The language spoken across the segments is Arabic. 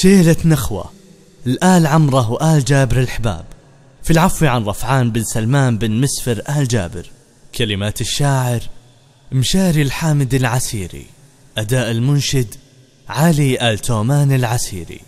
شيلة نخوة الآل عمره وآل جابر الحباب، في العفو عن رفعان بن سلمان بن مسفر آل جابر. كلمات الشاعر مشاري الحامد العسيري، أداء المنشد علي آل تومان العسيري.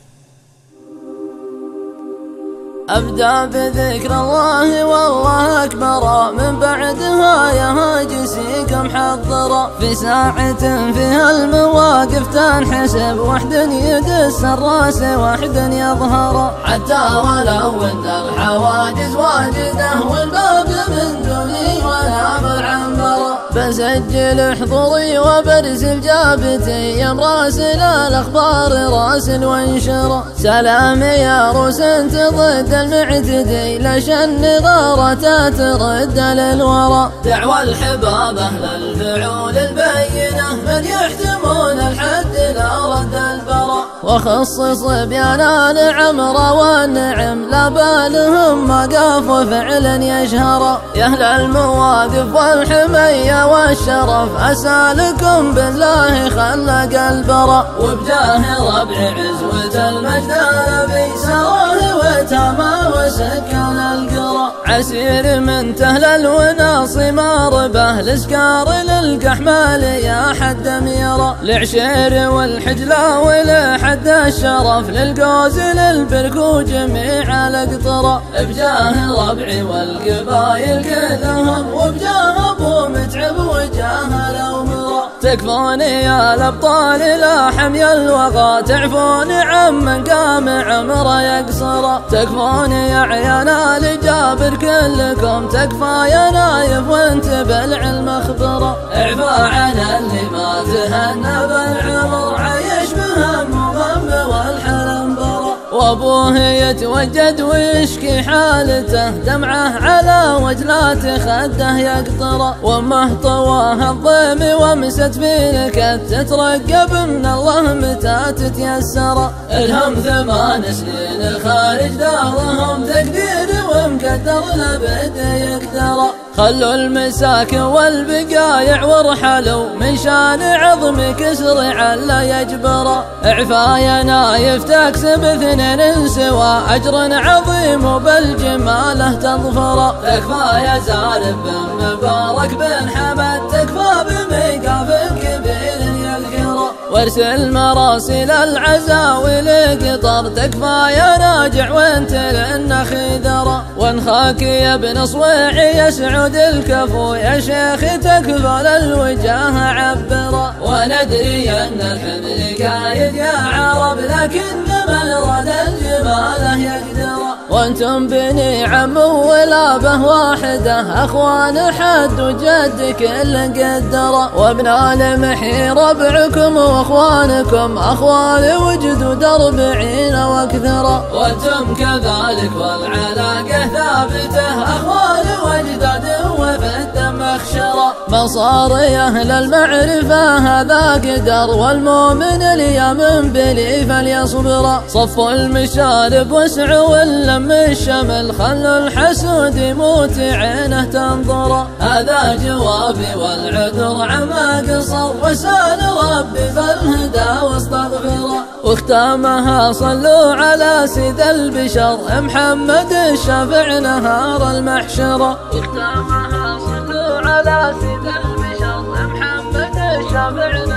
أبدأ بذكر الله والله أكبر، من بعدها يا هاجسيك محضرة، في ساعة فيها المواقف تنحسب، وحد يدس الراس وحد يظهر، حتى ولو ان الحواجز واجده والباب من دوني ولا بالعنبرة، بسجل حضوري وبرسل جابتي يا مراسل الأخبار راسل وانشر، سلامي يا روس انت ضد المعتدي، لشن غارته ترد للورى، دعوى الحباب أهل الفعول البينة من يحتمون الحد لا رد البرى، وخصص بيانا عمر والنعم لا بالهم ما قافوا فعلا يشهر، يا أهل المواقف والحمية والشرف أسألكم بالله خلق البرى، وبجاه ربع عزوة المجد النبي سراه وتما وسكن القرى، عسير من تهلل وناصي ربه لسكار للقحمال يا حد ميرة، لعشير والحجلة ولحد الشرف للقوز للبرك وجميع القطرة، بجاه ربعي والقبايل كلهم وبجاه ابو متعب وجاه الأمراء، تكفوني يا الأبطال لا حمي الوغى، تعفوني عمن قام عمره يقصر، تكفوني يا عيانا لجابر كلكم، تكفى يا نايف وانت بالعلم اخبره، اعفى عن اللي ما تهنى بالعمر، عايش بهم وغم والحلم برا، وابوه يتوجد ويشكي حالته، دمعه على وجلات خده يقطره، وامه طواه الضيم ومست في نكت، تترقب من الله متى تتيسر، الهم 8 سنين خارج دارهم، تقدير ومقدر لابد يقدر، خلوا المساكن والبقايع وارحلوا، من شان عظم كسر علا يجبر، اعفا يا نايف تكسب 2 سوا، أجر عظيم وبالجماله تظفر، تكفى يا زارب بن مبارك بن حمد، تكفى بميقاف كبير يذكر، وارسل مراسل العزاوي لقطر، تكفى يا ناجع وانت لأن خذر، وانخاك يا ابن صويعي يسعد الكفو، يا شيخ تكفى للوجاه عبر، وندري ان الحمل كايد يا عرب، لكن من راد الجماله يقدر، وانتم بني عم ولابه واحده، اخوان حد وجد كل قدر، وابن المحي ربعكم واخوانكم، اخوال وجدوا درب عين واكثر، وانتم كذلك والعلاقه ثابته، اخوال واجداد وفي الدم اخشره، مصاري اهل المعرفه هذا قدر، والمؤمن اليمن بلي فليصبر، صفوا المشارب واسعوا اللم الشمل، خلوا الحسود يموت عينه تنظر، هذا جوابي والعذر عما قصر، وسال ربي فالهدى واستغفر، واختامها صلوا على سيد البشر، محمد الشافع نهار المحشر، واختامها صلوا على سيد البشر، محمد الشافع